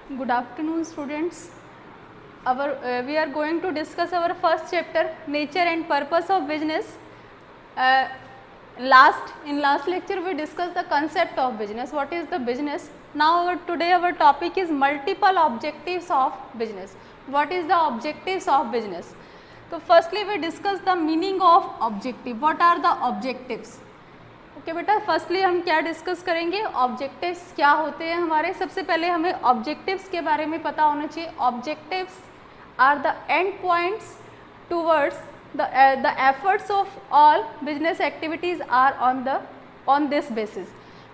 Good afternoon, students. We are going to discuss our first chapter, nature and purpose of business. In last lecture we discussed the concept of business. What is the business? Now today our topic is multiple objectives of business. What is the objectives of business? So firstly we discuss the meaning of objective. What are the objectives? Okay बेटा, firstly हम क्या discuss करेंगे, objectives क्या होते हैं हमारे। सबसे पहले हमें ऑब्जेक्टिव्स के बारे में पता होना चाहिए। Objectives are the end points towards the efforts of all business activities are on this basis.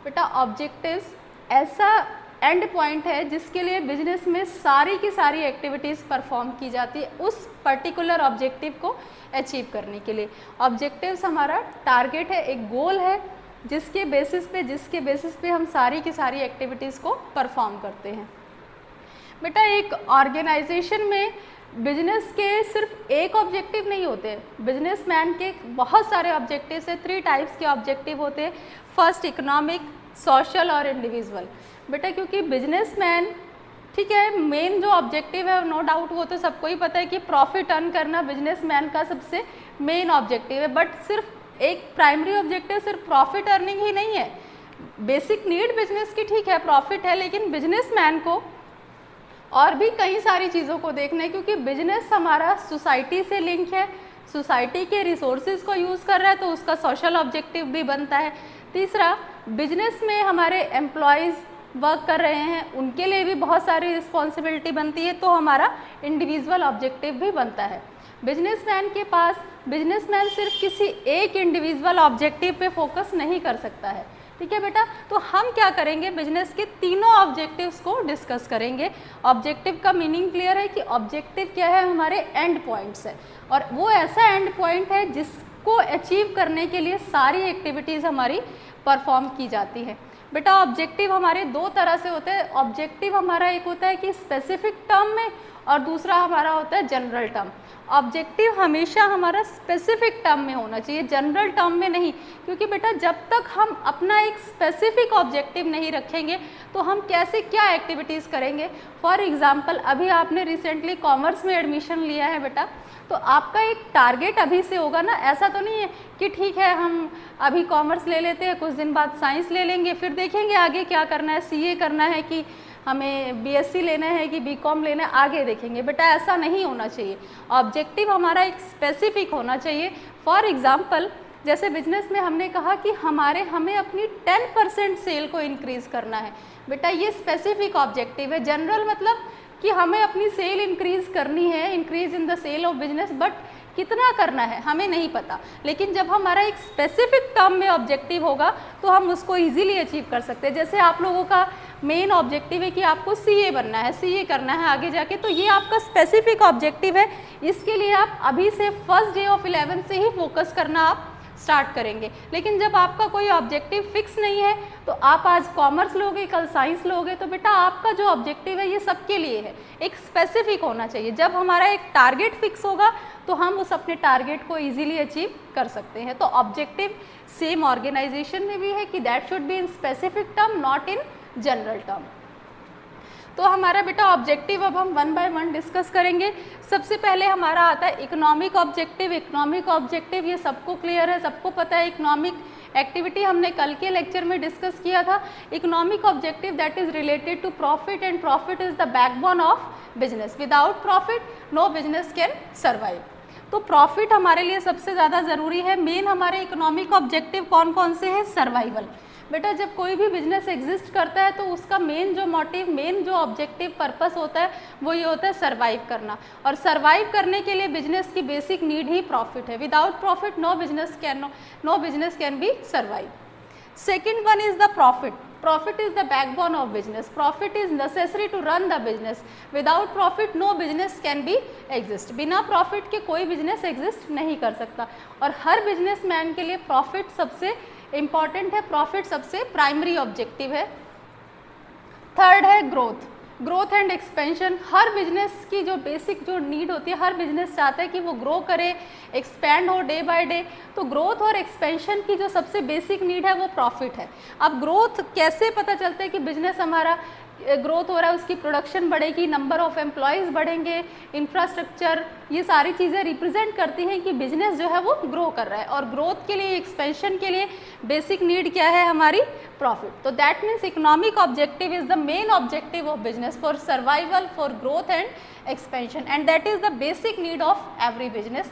बेटा ऑब्जेक्टिव्स ऐसा एंड पॉइंट है जिसके लिए बिजनेस में सारी की सारी एक्टिविटीज़ परफॉर्म की जाती है उस पर्टिकुलर ऑब्जेक्टिव को अचीव करने के लिए। ऑब्जेक्टिव्स हमारा टारगेट है, एक गोल है जिसके बेसिस पे हम सारी की सारी एक्टिविटीज़ को परफॉर्म करते हैं। बेटा एक ऑर्गेनाइजेशन में बिजनेस के सिर्फ एक ऑब्जेक्टिव नहीं होते, बिजनेसमैन के बहुत सारे ऑब्जेक्टिव्स है। 3 टाइप्स के ऑब्जेक्टिव होते हैं। फर्स्ट इकोनॉमिक, सोशल और इंडिविजुअल। बेटा क्योंकि बिजनेसमैन, ठीक है, मेन जो ऑब्जेक्टिव है नो डाउट वो तो सबको ही पता है कि प्रॉफिट अर्न करना बिजनेसमैन का सबसे मेन ऑब्जेक्टिव है। बट सिर्फ एक प्राइमरी ऑब्जेक्टिव सिर्फ प्रॉफिट अर्निंग ही नहीं है। बेसिक नीड बिजनेस की ठीक है प्रॉफिट है, लेकिन बिजनेसमैन को और भी कई सारी चीज़ों को देखना है क्योंकि बिजनेस हमारा सोसाइटी से लिंक है, सोसाइटी के रिसोर्सेज को यूज़ कर रहा है तो उसका सोशल ऑब्जेक्टिव भी बनता है। तीसरा, बिजनेस में हमारे एम्प्लॉयज़ वर्क कर रहे हैं, उनके लिए भी बहुत सारी रिस्पॉन्सिबिलिटी बनती है तो हमारा इंडिविजुअल ऑब्जेक्टिव भी बनता है। बिजनेसमैन सिर्फ किसी एक इंडिविजुअल ऑब्जेक्टिव पे फोकस नहीं कर सकता है। ठीक है बेटा, तो हम क्या करेंगे, बिजनेस के तीनों ऑब्जेक्टिव्स को डिस्कस करेंगे। ऑब्जेक्टिव का मीनिंग क्लियर है कि ऑब्जेक्टिव क्या है, हमारे एंड पॉइंट्स है और वो ऐसा एंड पॉइंट है जिसको अचीव करने के लिए सारी एक्टिविटीज़ हमारी परफॉर्म की जाती है। बेटा ऑब्जेक्टिव हमारे 2 तरह से होते हैं। ऑब्जेक्टिव हमारा एक होता है कि स्पेसिफिक टर्म में और दूसरा हमारा होता है जनरल टर्म। ऑब्जेक्टिव हमेशा हमारा स्पेसिफिक टर्म में होना चाहिए, जनरल टर्म में नहीं, क्योंकि बेटा जब तक हम अपना एक स्पेसिफिक ऑब्जेक्टिव नहीं रखेंगे तो हम कैसे क्या एक्टिविटीज़ करेंगे। फॉर एग्जांपल अभी आपने रिसेंटली कॉमर्स में एडमिशन लिया है बेटा, तो आपका एक टारगेट अभी से होगा ना। ऐसा तो नहीं है कि ठीक है हम अभी कॉमर्स ले लेते हैं, कुछ दिन बाद साइंस ले लेंगे, फिर देखेंगे आगे क्या करना है, सीए करना है कि हमें बीएससी लेना है कि बीकॉम लेना है, आगे देखेंगे। बेटा ऐसा नहीं होना चाहिए। ऑब्जेक्टिव हमारा एक स्पेसिफिक होना चाहिए। फॉर एग्जांपल जैसे बिजनेस में हमने कहा कि हमें अपनी 10% सेल को इंक्रीज़ करना है। बेटा ये स्पेसिफिक ऑब्जेक्टिव है। जनरल मतलब कि हमें अपनी सेल इंक्रीज़ करनी है, increase in the sale of business, but कितना करना है हमें नहीं पता। लेकिन जब हमारा एक स्पेसिफिक टर्म में ऑब्जेक्टिव होगा तो हम उसको इजीली अचीव कर सकते हैं। जैसे आप लोगों का मेन ऑब्जेक्टिव है कि आपको सीए बनना है, सीए करना है आगे जाके, तो ये आपका स्पेसिफिक ऑब्जेक्टिव है। इसके लिए आप अभी से फर्स्ट डे ऑफ 11th से ही फोकस करना आप स्टार्ट करेंगे। लेकिन जब आपका कोई ऑब्जेक्टिव फिक्स नहीं है तो आप आज कॉमर्स लोगे, कल साइंस लोगे, तो बेटा आपका जो ऑब्जेक्टिव है ये सबके लिए है, एक स्पेसिफिक होना चाहिए। जब हमारा एक टारगेट फिक्स होगा तो हम उस अपने टारगेट को इजीली अचीव कर सकते हैं। तो ऑब्जेक्टिव सेम ऑर्गेनाइजेशन में भी है कि that should be in specific term, not in general term. तो हमारा बेटा ऑब्जेक्टिव अब हम 1 बाय 1 डिस्कस करेंगे। सबसे पहले हमारा आता है इकोनॉमिक ऑब्जेक्टिव। इकोनॉमिक ऑब्जेक्टिव ये सबको क्लियर है, सबको पता है। इकोनॉमिक एक्टिविटी हमने कल के लेक्चर में डिस्कस किया था। Economic objective that is related to profit and profit is the backbone of business. Without profit no business can survive. तो प्रॉफिट हमारे लिए सबसे ज़्यादा ज़रूरी है। मेन हमारे इकोनॉमिक ऑब्जेक्टिव कौन कौन से हैं? सर्वाइवल। बेटा जब कोई भी बिजनेस एग्जिस्ट करता है तो उसका मेन जो मोटिव, मेन जो ऑब्जेक्टिव पर्पस होता है वो ये होता है सर्वाइव करना। और सर्वाइव करने के लिए बिजनेस की बेसिक नीड ही प्रॉफिट है। Without profit no business can be survive. Second one is the profit. Profit is the backbone of business. Profit is necessary to run the business. Without profit no business can be exist. बिना profit के कोई business exist नहीं कर सकता और हर businessman के लिए profit सबसे इम्पॉर्टेंट है, प्रॉफिट सबसे प्राइमरी ऑब्जेक्टिव है। थर्ड है growth. Growth and expansion. Her business की जो बेसिक जो नीड होती है, हर बिजनेस चाहता है कि वो ग्रो करे, एक्सपैंड हो डे बाय डे। तो ग्रोथ और एक्सपेंशन की जो सबसे बेसिक नीड है वो प्रॉफिट है। अब ग्रोथ कैसे पता चलता है कि बिजनेस हमारा ग्रोथ हो रहा है उसकी प्रोडक्शन बढ़ेगी, नंबर ऑफ एम्प्लॉयज़ बढ़ेंगे, इंफ्रास्ट्रक्चर, ये सारी चीज़ें रिप्रेजेंट करती हैं कि बिजनेस जो है वो ग्रो कर रहा है। और ग्रोथ के लिए, एक्सपेंशन के लिए बेसिक नीड क्या है हमारी? प्रॉफिट। तो that means economic objective is the main objective of business for survival, for growth and expansion, and that is the basic need of every business.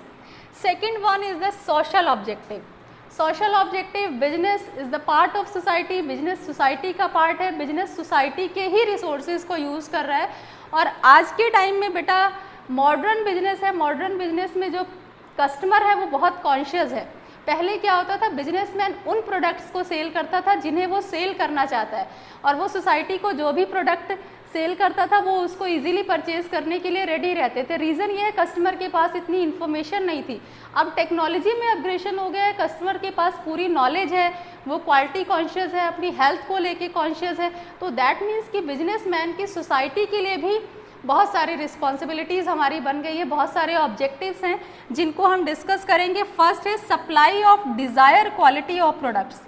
Second one is the social objective. Social objective, business is the part of society, business society का part है, business society के ही resources को use कर रहा है। और आज के टाइम में बेटा मॉडर्न बिजनेस है, मॉडर्न बिजनेस में जो कस्टमर है वो बहुत कॉन्शियस है। पहले क्या होता था, बिजनेसमैन उन प्रोडक्ट्स को सेल करता था जिन्हें वो सेल करना चाहता है, और वो सोसाइटी को जो भी प्रोडक्ट सेल करता था वो उसको इजीली परचेज करने के लिए रेडी रहते थे। रीज़न ये है कस्टमर के पास इतनी इन्फॉर्मेशन नहीं थी। अब टेक्नोलॉजी में अपग्रेडेशन हो गया है, कस्टमर के पास पूरी नॉलेज है, वो क्वालिटी कॉन्शियस है, अपनी हेल्थ को लेके कॉन्शियस है। तो दैट मीन्स कि बिजनेसमैन की सोसाइटी के लिए भी बहुत सारी रिस्पॉन्सिबिलिटीज़ हमारी बन गई है, बहुत सारे ऑब्जेक्टिव्स हैं जिनको हम डिस्कस करेंगे। फर्स्ट है supply of desire quality of products.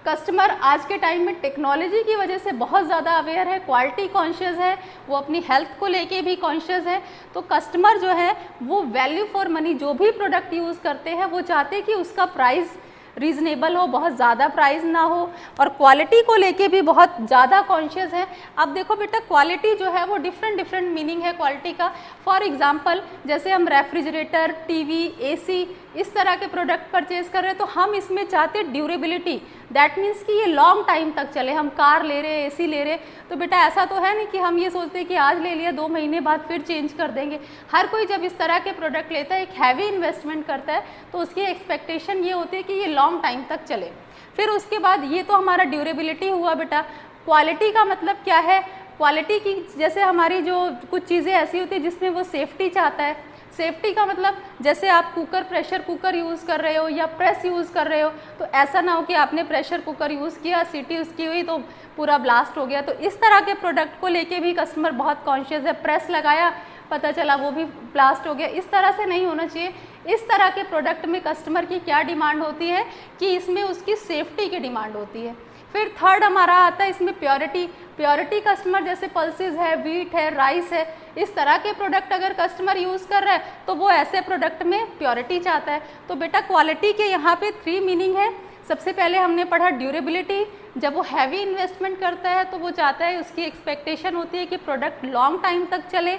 Customer आज के टाइम में टेक्नोलॉजी की वजह से बहुत ज़्यादा अवेयर है, क्वालिटी कॉन्शियस है, वो अपनी हेल्थ को लेके भी कॉन्शियस है। तो कस्टमर जो है वो वैल्यू फॉर मनी जो भी प्रोडक्ट यूज़ करते हैं वो चाहते हैं कि उसका प्राइस रीज़नेबल हो, बहुत ज़्यादा प्राइस ना हो, और क्वालिटी को लेके भी बहुत ज़्यादा कॉन्शियस है। अब देखो बेटा क्वालिटी जो है वो डिफरेंट मीनिंग है क्वालिटी का। फॉर एग्जांपल जैसे हम रेफ्रिजरेटर, टीवी, एसी इस तरह के प्रोडक्ट परचेज कर रहे हैं तो हम इसमें चाहते हैं ड्यूरेबिलिटी, दैट मीन्स कि ये लॉन्ग टाइम तक चले। हम कार ले रहे हैं, एसी ले रहे हैं, तो बेटा ऐसा तो है नहीं कि हम ये सोचते हैं कि आज ले लिया 2 महीने बाद फिर चेंज कर देंगे। हर कोई जब इस तरह के प्रोडक्ट लेता है, एक हैवी इन्वेस्टमेंट करता है, तो उसकी एक्सपेक्टेशन ये होती है कि ये लॉन्ग टाइम तक चले। फिर उसके बाद ये तो हमारा ड्यूरेबिलिटी हुआ बेटा। क्वालिटी का मतलब क्या है? क्वालिटी की जैसे हमारी जो कुछ चीज़ें ऐसी होती है जिसमें वो सेफ्टी चाहता है। सेफ्टी का मतलब जैसे आप कुकर, प्रेशर कुकर यूज़ कर रहे हो या प्रेस यूज़ कर रहे हो, तो ऐसा ना हो कि आपने प्रेशर कुकर यूज़ किया, सीटी उसकी हुई तो पूरा ब्लास्ट हो गया। तो इस तरह के प्रोडक्ट को लेके भी कस्टमर बहुत कॉन्शियस है। प्रेस लगाया, पता चला वो भी ब्लास्ट हो गया, इस तरह से नहीं होना चाहिए। इस तरह के प्रोडक्ट में कस्टमर की क्या डिमांड होती है कि इसमें उसकी सेफ्टी की डिमांड होती है। फिर थर्ड हमारा आता है इसमें प्योरिटी। प्योरिटी कस्टमर जैसे पल्सेस है, व्हीट है, राइस है, इस तरह के प्रोडक्ट अगर कस्टमर यूज़ कर रहा है तो वो ऐसे प्रोडक्ट में प्योरिटी चाहता है। तो बेटा क्वालिटी के यहाँ पे 3 मीनिंग है। सबसे पहले हमने पढ़ा ड्यूरेबिलिटी, जब वो हैवी इन्वेस्टमेंट करता है तो वो चाहता है, उसकी एक्सपेक्टेशन होती है कि प्रोडक्ट लॉन्ग टाइम तक चले।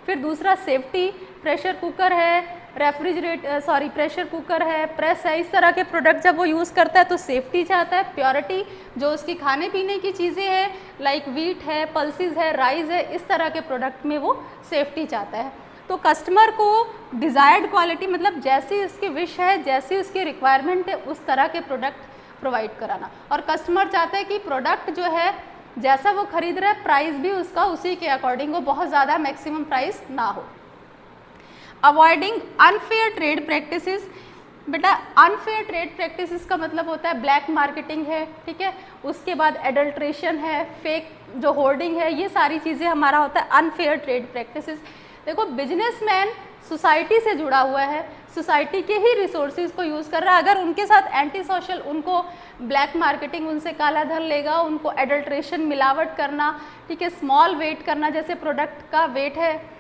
फिर दूसरा सेफ्टी, प्रेशर कुकर है, प्रेशर कुकर है, प्रेस है, इस तरह के प्रोडक्ट जब वो यूज़ करता है तो सेफ्टी चाहता है। प्योरिटी जो उसकी खाने पीने की चीज़ें हैं लाइक व्हीट है, पल्सेस है, राइस है, इस तरह के प्रोडक्ट में वो सेफ्टी चाहता है। तो कस्टमर को डिज़ायर्ड क्वालिटी मतलब जैसी उसकी विश है, जैसी उसकी रिक्वायरमेंट है, उस तरह के प्रोडक्ट प्रोवाइड कराना। और कस्टमर चाहता है कि प्रोडक्ट जो है जैसा वो खरीद रहा है प्राइस भी उसका उसी के अकॉर्डिंग हो, बहुत ज़्यादा मैक्सिमम प्राइस ना हो। Avoiding unfair trade practices. बेटा अनफेयर ट्रेड प्रैक्टिसेस का मतलब होता है ब्लैक मार्केटिंग है, ठीक है, उसके बाद एडल्ट्रेशन है, फेक जो होर्डिंग है, ये सारी चीज़ें हमारा होता है अनफेयर ट्रेड प्रैक्टिसेस। देखो बिजनेसमैन सोसाइटी से जुड़ा हुआ है, सोसाइटी के ही रिसोर्सेज को यूज़ कर रहा है। अगर उनके साथ एंटी सोशल, उनको ब्लैक मार्केटिंग, उनसे काला धन लेगा, उनको एडल्ट्रेशन, मिलावट करना, ठीक है, स्मॉल वेट करना, जैसे प्रोडक्ट का वेट है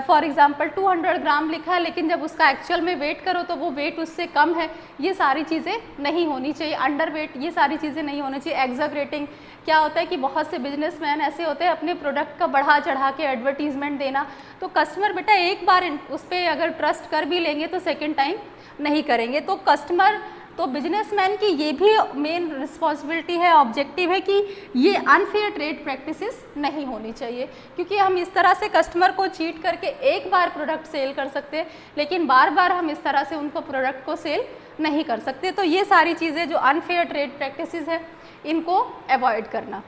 फॉर एग्जांपल 200 ग्राम लिखा है लेकिन जब उसका एक्चुअल में वेट करो तो वो वेट उससे कम है, ये सारी चीज़ें नहीं होनी चाहिए। अंडर वेट, ये सारी चीज़ें नहीं होनी चाहिए। एग्जैगरेटिंग, क्या होता है कि बहुत से बिजनेसमैन ऐसे होते हैं अपने प्रोडक्ट का बढ़ा चढ़ा के एडवर्टीजमेंट देना, तो कस्टमर बेटा एक बार उस पर अगर ट्रस्ट कर भी लेंगे तो सेकेंड टाइम नहीं करेंगे। तो कस्टमर, तो बिजनेसमैन की ये भी मेन रिस्पॉन्सिबिलिटी है, ऑब्जेक्टिव है कि ये अनफेयर ट्रेड प्रैक्टिसेस नहीं होनी चाहिए, क्योंकि हम इस तरह से कस्टमर को चीट करके एक बार प्रोडक्ट सेल कर सकते हैं लेकिन बार बार हम इस तरह से उनको प्रोडक्ट को सेल नहीं कर सकते। तो ये सारी चीज़ें जो अनफेयर ट्रेड प्रैक्टिसेस है इनको अवॉइड करना।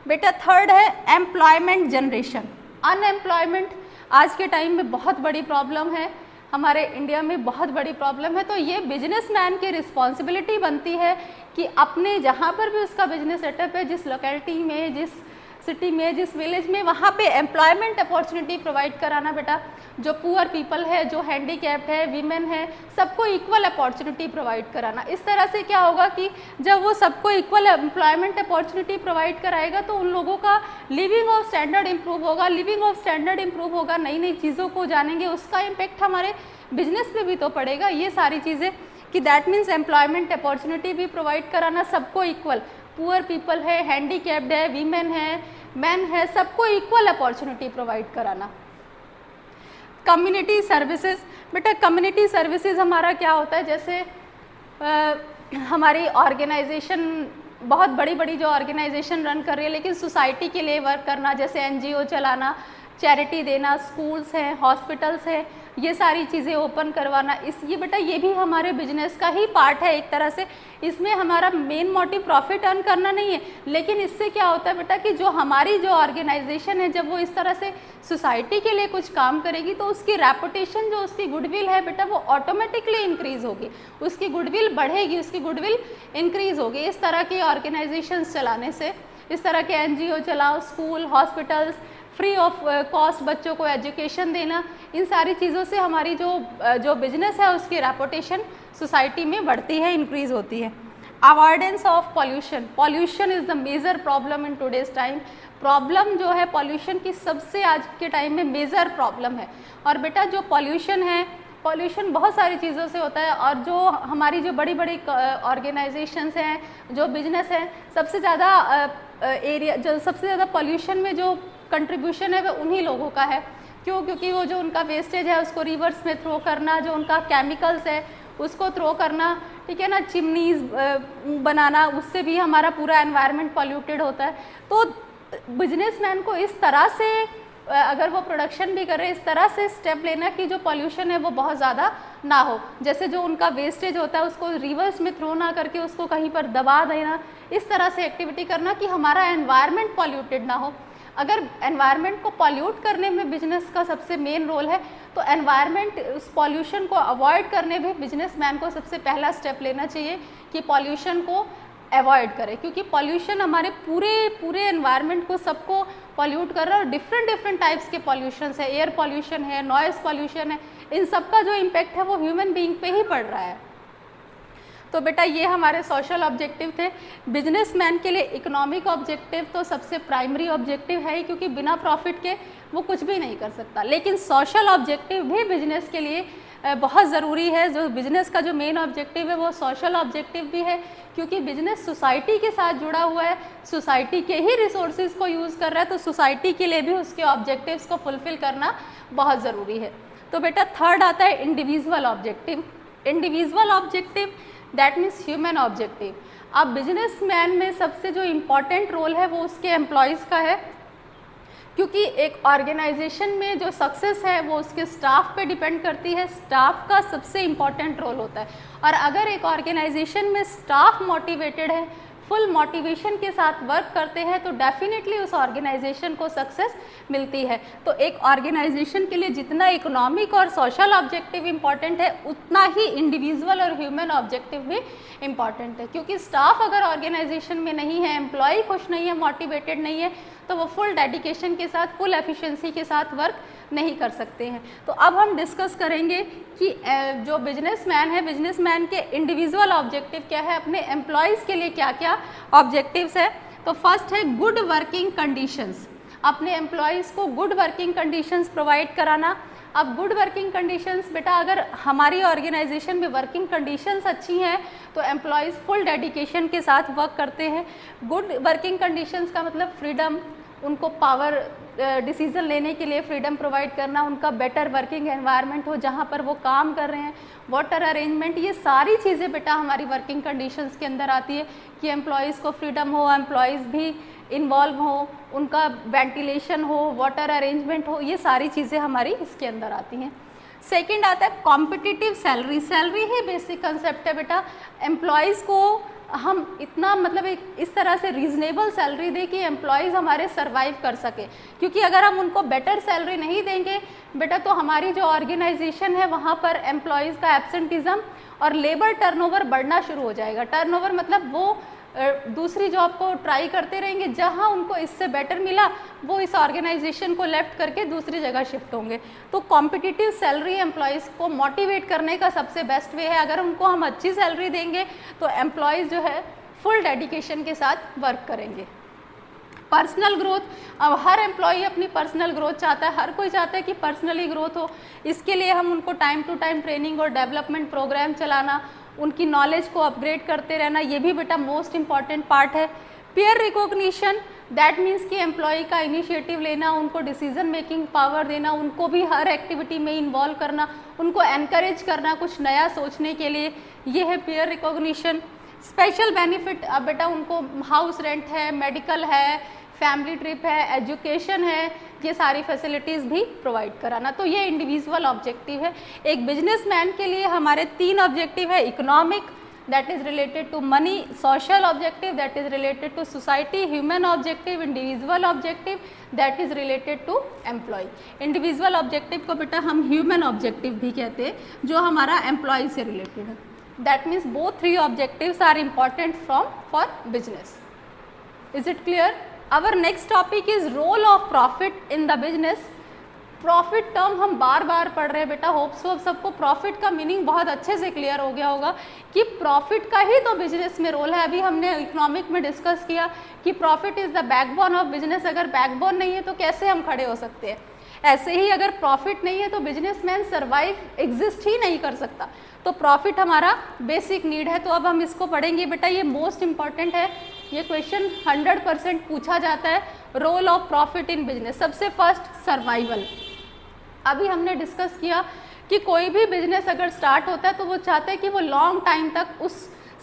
बेटा थर्ड है एम्प्लॉयमेंट जनरेशन। अनएम्प्लॉयमेंट आज के टाइम में बहुत बड़ी प्रॉब्लम है, हमारे इंडिया में बहुत बड़ी प्रॉब्लम है। तो ये बिजनेसमैन की रिस्पॉन्सिबिलिटी बनती है कि अपने जहाँ पर भी उसका बिजनेस सेटअप है, जिस लोकेलिटी में, जिस सिटी में, जिस विलेज में, वहाँ पे एम्प्लॉयमेंट अपॉर्चुनिटी प्रोवाइड कराना बेटा। जो पुअर पीपल है, जो हैंडीकैप्ड है, वीमेन है, सबको इक्वल अपॉर्चुनिटी प्रोवाइड कराना। इस तरह से क्या होगा कि जब वो सबको इक्वल एम्प्लॉयमेंट अपॉर्चुनिटी प्रोवाइड कराएगा तो उन लोगों का लिविंग ऑफ स्टैंडर्ड इंप्रूव होगा। लिविंग ऑफ स्टैंडर्ड इंप्रूव होगा, नई नई चीज़ों को जानेंगे, उसका इम्पेक्ट हमारे बिजनेस पे भी तो पड़ेगा। ये सारी चीज़ें कि दैट मीन्स एम्प्लॉयमेंट अपॉर्चुनिटी भी प्रोवाइड कराना सबको इक्वल, पुअर पीपल है, हैंडीकैप्ड है, वीमेन है, मैन है, सबको इक्वल अपॉर्चुनिटी प्रोवाइड कराना। कम्युनिटी सर्विसेज बेटा, कम्युनिटी सर्विसेज हमारा क्या होता है, जैसे हमारी ऑर्गेनाइजेशन बहुत बड़ी बड़ी जो ऑर्गेनाइजेशन रन कर रही है लेकिन सोसाइटी के लिए वर्क करना, जैसे एनजीओ चलाना, चैरिटी देना, स्कूल्स हैं, हॉस्पिटल्स हैं, ये सारी चीज़ें ओपन करवाना, ये बेटा ये भी हमारे बिजनेस का ही पार्ट है एक तरह से। इसमें हमारा मेन मोटिव प्रॉफिट अर्न करना नहीं है, लेकिन इससे क्या होता है बेटा कि जो हमारी जो ऑर्गेनाइजेशन है जब वो इस तरह से सोसाइटी के लिए कुछ काम करेगी तो उसकी रेपुटेशन, जो उसकी गुडविल है बेटा, वो ऑटोमेटिकली इंक्रीज होगी, उसकी गुडविल बढ़ेगी, उसकी गुडविल इंक्रीज होगी। इस तरह की ऑर्गेनाइजेशंस चलाने से, इस तरह के एनजीओ चलाओ, school, hospitals, free of cost बच्चों को एजुकेशन देना, इन सारी चीज़ों से हमारी जो बिजनेस है उसकी रेपुटेशन सोसाइटी में बढ़ती है, इंक्रीज होती है। Avoidance of pollution, pollution is the major problem in today's time. Problem जो है पॉल्यूशन की सबसे आज के टाइम में मेजर प्रॉब्लम है। और बेटा जो पॉल्यूशन है, पॉल्यूशन बहुत सारी चीज़ों से होता है, और जो हमारी जो बड़ी बड़ी ऑर्गेनाइजेशंस हैं, जो बिजनेस हैं, सबसे ज़्यादा एरिया, जो सबसे ज़्यादा पॉल्यूशन में जो कंट्रीब्यूशन है वो उन्हीं लोगों का है। क्यों? क्योंकि वो जो उनका वेस्टेज है उसको रिवर्स में थ्रो करना, जो उनका केमिकल्स है उसको थ्रो करना, ठीक है ना, चिमनीज बनाना, उससे भी हमारा पूरा एनवायरनमेंट पॉल्यूटेड होता है। तो बिजनेसमैन को इस तरह से अगर वो प्रोडक्शन भी कर रहे हैं, इस तरह से स्टेप लेना कि जो पॉल्यूशन है वो बहुत ज़्यादा ना हो। जैसे जो उनका वेस्टेज होता है उसको रिवर्स में थ्रो ना करके उसको कहीं पर दबा देना, इस तरह से एक्टिविटी करना कि हमारा एनवायरनमेंट पॉल्यूटेड ना हो। अगर एनवायरनमेंट को पॉल्यूट करने में बिजनेस का सबसे मेन रोल है तो एनवायरनमेंट, उस पॉल्यूशन को अवॉइड करने में बिजनेसमैन को सबसे पहला स्टेप लेना चाहिए कि पॉल्यूशन को अवॉइड करें, क्योंकि पॉल्यूशन हमारे पूरे एनवायरनमेंट को सबको पॉल्यूट कर रहा है। और डिफरेंट टाइप्स के पॉल्यूशन है, एयर पॉल्यूशन है, नॉइस पॉल्यूशन है, इन सब का जो इम्पेक्ट है वो ह्यूमन बीइंग पे ही पड़ रहा है। तो बेटा ये हमारे सोशल ऑब्जेक्टिव थे। बिजनेसमैन के लिए इकोनॉमिक ऑब्जेक्टिव तो सबसे प्राइमरी ऑब्जेक्टिव है ही, क्योंकि बिना प्रॉफिट के वो कुछ भी नहीं कर सकता। लेकिन सोशल ऑब्जेक्टिव भी बिजनेस के लिए बहुत ज़रूरी है। जो बिजनेस का जो मेन ऑब्जेक्टिव है वो सोशल ऑब्जेक्टिव भी है, क्योंकि बिजनेस सोसाइटी के साथ जुड़ा हुआ है, सोसाइटी के ही रिसोर्सेज को यूज़ कर रहा है, तो सोसाइटी के लिए भी उसके ऑब्जेक्टिव्स को फुलफिल करना बहुत ज़रूरी है। तो बेटा थर्ड आता है individual objective. Individual objective that means human objective. अब बिजनेसमैन में सबसे जो इम्पॉर्टेंट रोल है वो उसके एम्प्लॉयज़ का है, क्योंकि एक ऑर्गेनाइजेशन में जो सक्सेस है वो उसके स्टाफ पे डिपेंड करती है। स्टाफ का सबसे इम्पॉर्टेंट रोल होता है, और अगर एक ऑर्गेनाइजेशन में स्टाफ मोटिवेटेड है, फुल मोटिवेशन के साथ वर्क करते हैं, तो डेफिनेटली उस ऑर्गेनाइजेशन को सक्सेस मिलती है। तो एक ऑर्गेनाइजेशन के लिए जितना इकोनॉमिक और सोशल ऑब्जेक्टिव इम्पॉर्टेंट है, उतना ही इंडिविजुअल और ह्यूमन ऑब्जेक्टिव भी इम्पॉर्टेंट है। क्योंकि स्टाफ अगर ऑर्गेनाइजेशन में नहीं है, एम्प्लॉय खुश नहीं है, मोटिवेटेड नहीं है, तो वो फुल डेडिकेशन के साथ, फुल एफिशिएंसी के साथ वर्क नहीं कर सकते हैं। तो अब हम डिस्कस करेंगे कि जो बिजनेसमैन है, बिजनेसमैन के इंडिविजुअल ऑब्जेक्टिव क्या है, अपने एम्प्लॉयज़ के लिए क्या क्या ऑब्जेक्टिव्स है। तो फर्स्ट है गुड वर्किंग कंडीशंस, अपने एम्प्लॉयज़ को गुड वर्किंग कंडीशंस प्रोवाइड कराना। अब गुड वर्किंग कंडीशंस बेटा, अगर हमारी ऑर्गेनाइजेशन में वर्किंग कंडीशंस अच्छी हैं तो एम्प्लॉयज़ फुल डेडिकेशन के साथ वर्क करते हैं। गुड वर्किंग कंडीशंस का मतलब फ्रीडम, उनको पावर, डिसीज़न लेने के लिए फ्रीडम प्रोवाइड करना, उनका बेटर वर्किंग एनवायरनमेंट हो जहाँ पर वो काम कर रहे हैं, वाटर अरेंजमेंट, ये सारी चीज़ें बेटा हमारी वर्किंग कंडीशंस के अंदर आती है कि एम्प्लॉयज़ को फ्रीडम हो, एम्प्लॉयज़ भी इन्वॉल्व हो, उनका वेंटिलेशन हो, वाटर अरेंजमेंट हो, ये सारी चीज़ें हमारी इसके अंदर आती हैं। सेकंड आता है कॉम्पिटिटिव सैलरी। सैलरी ही बेसिक कंसेप्ट है बेटा। एम्प्लॉयज़ को हम इतना मतलब एक इस तरह से रीजनेबल सैलरी दें कि एम्प्लॉयज़ हमारे सर्वाइव कर सके, क्योंकि अगर हम उनको बेटर सैलरी नहीं देंगे बेटा तो हमारी जो ऑर्गेनाइजेशन है वहाँ पर एम्प्लॉयज़ का एब्सेंटिज्म और लेबर टर्नओवर बढ़ना शुरू हो जाएगा। टर्नओवर मतलब वो दूसरी जॉब को ट्राई करते रहेंगे, जहां उनको इससे बेटर मिला वो इस ऑर्गेनाइजेशन को लेफ्ट करके दूसरी जगह शिफ्ट होंगे। तो कॉम्पिटिटिव सैलरी एम्प्लॉयज़ को मोटिवेट करने का सबसे बेस्ट वे है, अगर उनको हम अच्छी सैलरी देंगे तो एम्प्लॉयज़ जो है फुल डेडिकेशन के साथ वर्क करेंगे। पर्सनल ग्रोथ, अब हर एम्प्लॉई अपनी पर्सनल ग्रोथ चाहता है, हर कोई चाहता है कि पर्सनली ग्रोथ हो। इसके लिए हम उनको टाइम टू टाइम ट्रेनिंग और डेवलपमेंट प्रोग्राम चलाना, उनकी नॉलेज को अपग्रेड करते रहना, ये भी बेटा मोस्ट इंपॉर्टेंट पार्ट है। पीयर रिकॉग्निशन, दैट मीन्स कि एम्प्लॉई का इनिशिएटिव लेना, उनको डिसीजन मेकिंग पावर देना, उनको भी हर एक्टिविटी में इन्वॉल्व करना, उनको एनकरेज करना कुछ नया सोचने के लिए, ये है पीयर रिकॉग्निशन। स्पेशल बेनिफिट, अब बेटा उनको हाउस रेंट है, मेडिकल है, फैमिली ट्रिप है, एजुकेशन है, ये सारी फैसिलिटीज़ भी प्रोवाइड कराना। तो ये इंडिविजुअल ऑब्जेक्टिव है। एक बिजनेसमैन के लिए हमारे 3 ऑब्जेक्टिव है, economic that is related to money, social objective that is related to society, human objective, individual objective that is related to employ. Individual objective को बेटा हम ह्यूमन ऑब्जेक्टिव भी कहते हैं, जो हमारा एम्प्लॉय से रिलेटेड है। That means both 3 objectives are important for business. Is it clear? Our next topic is role of profit in the business. Profit term हम बार बार पढ़ रहे हैं बेटा, होप्स हो सबको प्रॉफिट का मीनिंग बहुत अच्छे से क्लियर हो गया होगा कि प्रॉफिट का ही तो बिजनेस में रोल है। अभी हमने इकोनॉमिक में डिस्कस किया कि profit is the backbone of business. अगर बैकबोन नहीं है तो कैसे हम खड़े हो सकते हैं? ऐसे ही अगर प्रॉफिट नहीं है तो बिजनेसमैन सर्वाइव एग्जिस्ट ही नहीं कर सकता। तो प्रॉफिट हमारा बेसिक नीड है। तो अब हम इसको पढ़ेंगे बेटा, ये मोस्ट इंपॉर्टेंट है, ये क्वेश्चन 100% पूछा जाता है। Role of profit in business. सबसे फर्स्ट सर्वाइवल। अभी हमने डिस्कस किया कि कोई भी बिजनेस अगर स्टार्ट होता है तो वो चाहते हैं कि वो लॉन्ग टाइम तक उस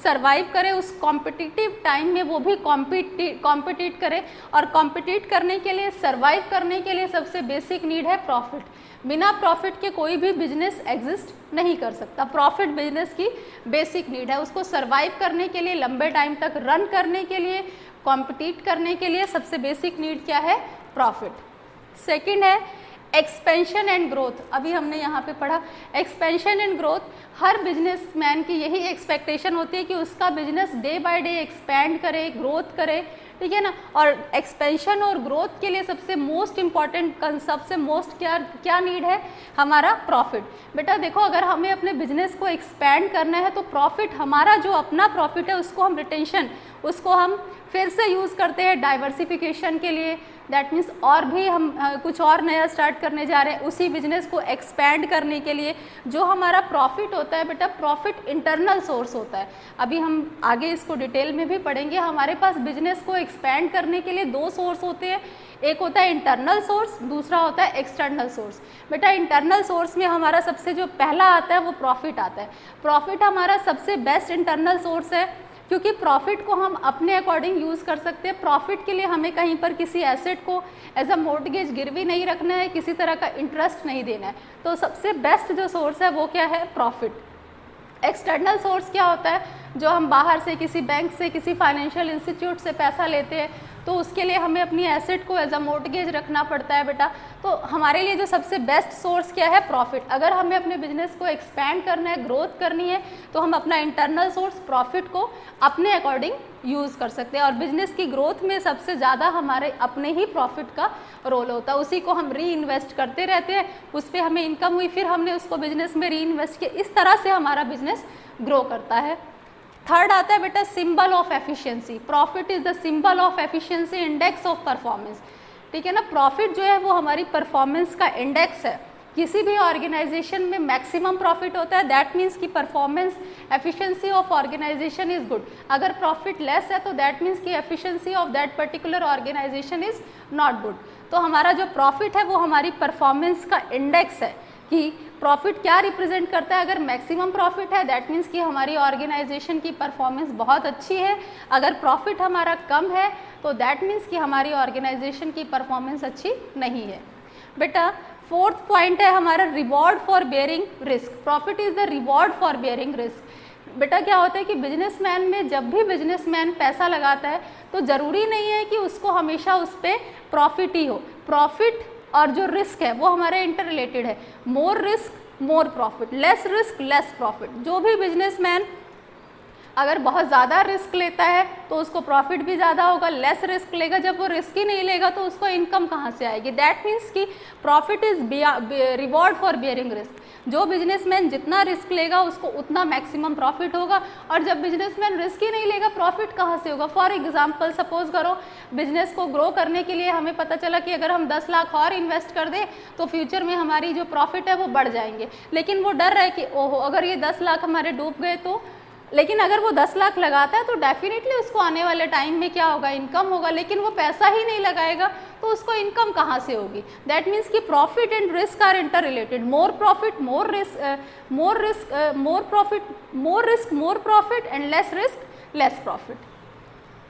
सर्वाइव करे, उस कॉम्पिटिटिव टाइम में वो भी कॉम्पिटिट करे। और कॉम्पिटिट करने के लिए, सर्वाइव करने के लिए सबसे बेसिक नीड है प्रॉफिट। बिना प्रॉफिट के कोई भी बिजनेस एग्जिस्ट नहीं कर सकता। प्रॉफिट बिजनेस की बेसिक नीड है। उसको सर्वाइव करने के लिए, लंबे टाइम तक रन करने के लिए, कॉम्पिटिट करने के लिए सबसे बेसिक नीड क्या है? प्रॉफिट। सेकेंड है एक्सपेंशन एंड ग्रोथ। अभी हमने यहाँ पे पढ़ा expansion and growth. Her businessman की यही एक्सपेक्टेशन होती है कि उसका business day by day expand करे, ग्रोथ करे, ठीक है ना। और एक्सपेंशन और ग्रोथ के लिए सबसे मोस्ट इम्पॉर्टेंट, सबसे मोस्ट क्या नीड है? हमारा प्रॉफिट। बेटा देखो, अगर हमें अपने बिजनेस को एक्सपैंड करना है तो प्रॉफिट, हमारा जो अपना प्रॉफिट है उसको हम रिटेंशन, उसको हम फिर से यूज़ करते हैं डाइवर्सिफिकेशन के लिए। दैट मीन्स और भी हम कुछ और नया स्टार्ट करने जा रहे हैं, उसी बिजनेस को एक्सपैंड करने के लिए। जो हमारा प्रॉफिट होता है बेटा, प्रॉफिट इंटरनल सोर्स होता है। अभी हम आगे इसको डिटेल में भी पढ़ेंगे। हमारे पास बिजनेस को एक्सपैंड करने के लिए 2 सोर्स होते हैं, एक होता है इंटरनल सोर्स, दूसरा होता है एक्सटर्नल सोर्स। बेटा इंटरनल सोर्स में हमारा सबसे जो पहला आता है वो प्रॉफिट आता है। प्रॉफिट हमारा सबसे बेस्ट इंटरनल सोर्स है, क्योंकि प्रॉफिट को हम अपने अकॉर्डिंग यूज़ कर सकते हैं। प्रॉफिट के लिए हमें कहीं पर किसी एसेट को एज अ मॉर्टगेज गिरवी नहीं रखना है, किसी तरह का इंटरेस्ट नहीं देना है। तो सबसे बेस्ट जो सोर्स है वो क्या है? प्रॉफिट। एक्सटर्नल सोर्स क्या होता है? जो हम बाहर से, किसी बैंक से, किसी फाइनेंशियल इंस्टीट्यूट से पैसा लेते हैं, तो उसके लिए हमें अपनी एसेट को एज अ मॉर्टगेज रखना पड़ता है बेटा। तो हमारे लिए जो सबसे बेस्ट सोर्स क्या है? प्रॉफिट। अगर हमें अपने बिजनेस को एक्सपैंड करना है, ग्रोथ करनी है, तो हम अपना इंटरनल सोर्स प्रॉफिट को अपने अकॉर्डिंग यूज़ कर सकते हैं। और बिजनेस की ग्रोथ में सबसे ज़्यादा हमारे अपने ही प्रॉफिट का रोल होता है। उसी को हम री इन्वेस्ट करते रहते हैं, उस पर हमें इनकम हुई, फिर हमने उसको बिजनेस में री इन्वेस्ट किया। इस तरह से हमारा बिजनेस ग्रो करता है। थर्ड आता है बेटा symbol of efficiency. Profit is the symbol of efficiency, index of performance, ठीक है ना। प्रॉफिट जो है वो हमारी परफॉर्मेंस का इंडेक्स है। किसी भी ऑर्गेनाइजेशन में मैक्सिमम प्रॉफिट होता है, दैट मीन्स कि performance efficiency of organisation is good. अगर प्रॉफिट लेस है तो दैट मीन्स कि efficiency of that particular organisation is not good. तो हमारा जो प्रॉफिट है वो हमारी परफॉर्मेंस का इंडेक्स है कि प्रॉफिट क्या रिप्रेजेंट करता है। अगर मैक्सिमम प्रॉफिट है दैट मीन्स कि हमारी ऑर्गेनाइजेशन की परफॉर्मेंस बहुत अच्छी है। अगर प्रॉफिट हमारा कम है तो दैट मीन्स कि हमारी ऑर्गेनाइजेशन की परफॉर्मेंस अच्छी नहीं है। बेटा फोर्थ पॉइंट है हमारा reward for bearing risk. Profit is the reward for bearing risk. बेटा क्या होता है कि बिजनेसमैन में, जब भी बिजनेसमैन पैसा लगाता है तो ज़रूरी नहीं है कि उसको हमेशा उस पर प्रॉफिट ही हो। प्रॉफिट और जो रिस्क है वो हमारे इंटर रिलेटेड है। मोर risk more profit, less risk less profit. जो भी बिजनेसमैन अगर बहुत ज़्यादा रिस्क लेता है तो उसको प्रॉफिट भी ज़्यादा होगा, लेस रिस्क लेगा, जब वो रिस्क ही नहीं लेगा तो उसको इनकम कहाँ से आएगी। दैट मीन्स कि profit is reward for bearing risk. जो बिजनेसमैन जितना रिस्क लेगा उसको उतना मैक्सिमम प्रॉफिट होगा, और जब बिजनेसमैन रिस्क ही नहीं लेगा प्रॉफिट कहाँ से होगा। फॉर एग्जांपल सपोज करो बिजनेस को ग्रो करने के लिए हमें पता चला कि अगर हम 10 लाख और इन्वेस्ट कर दें तो फ्यूचर में हमारी जो प्रॉफिट है वो बढ़ जाएंगे, लेकिन वो डर है कि ओहो अगर ये 10 लाख हमारे डूब गए तो। लेकिन अगर वो 10 लाख लगाता है तो डेफिनेटली उसको आने वाले टाइम में क्या होगा, इनकम होगा, लेकिन वो पैसा ही नहीं लगाएगा तो उसको इनकम कहाँ से होगी। दैट मीन्स कि profit and risk are interrelated. More profit more risk, more profit and less risk less profit.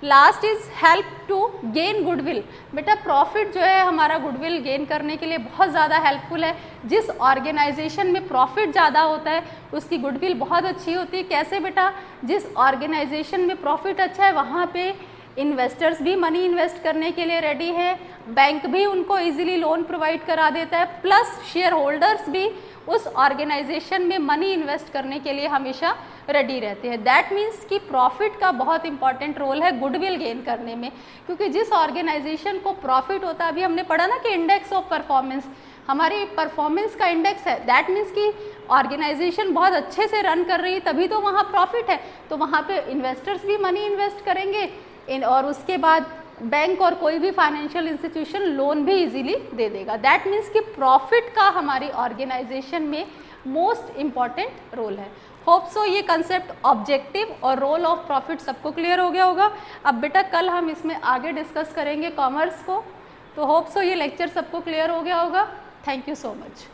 Last is help to gain goodwill. बेटा प्रॉफिट जो है हमारा गुडविल गेन करने के लिए बहुत ज़्यादा हेल्पफुल है। जिस ऑर्गेनाइजेशन में प्रॉफिट ज़्यादा होता है उसकी गुडविल बहुत अच्छी होती है। कैसे बेटा, जिस ऑर्गेनाइजेशन में प्रॉफिट अच्छा है वहाँ पे इन्वेस्टर्स भी मनी इन्वेस्ट करने के लिए रेडी है, बैंक भी उनको इजीली लोन प्रोवाइड करा देता है, प्लस शेयर होल्डर्स भी उस ऑर्गेनाइजेशन में मनी इन्वेस्ट करने के लिए हमेशा रेडी रहते हैं। दैट मीन्स कि प्रॉफिट का बहुत इंपॉर्टेंट रोल है गुडविल गेन करने में, क्योंकि जिस ऑर्गेनाइजेशन को प्रॉफिट होता है, अभी हमने पढ़ा ना कि इंडेक्स ऑफ परफॉर्मेंस, हमारी परफॉर्मेंस का इंडेक्स है। दैट मीन्स कि ऑर्गेनाइजेशन बहुत अच्छे से रन कर रही है तभी तो वहाँ प्रॉफिट है, तो वहाँ पे इन्वेस्टर्स भी मनी इन्वेस्ट करेंगे और उसके बाद बैंक और कोई भी फाइनेंशियल इंस्टीट्यूशन लोन भी इजीली दे देगा। दैट मीन्स कि प्रॉफिट का हमारी ऑर्गेनाइजेशन में मोस्ट इम्पॉर्टेंट रोल है। होप सो ये कंसेप्ट ऑब्जेक्टिव और रोल ऑफ प्रॉफिट सबको क्लियर हो गया होगा। अब बेटा कल हम इसमें आगे डिस्कस करेंगे कॉमर्स को, तो होप सो ये लेक्चर सबको क्लियर हो गया होगा। Thank you so much.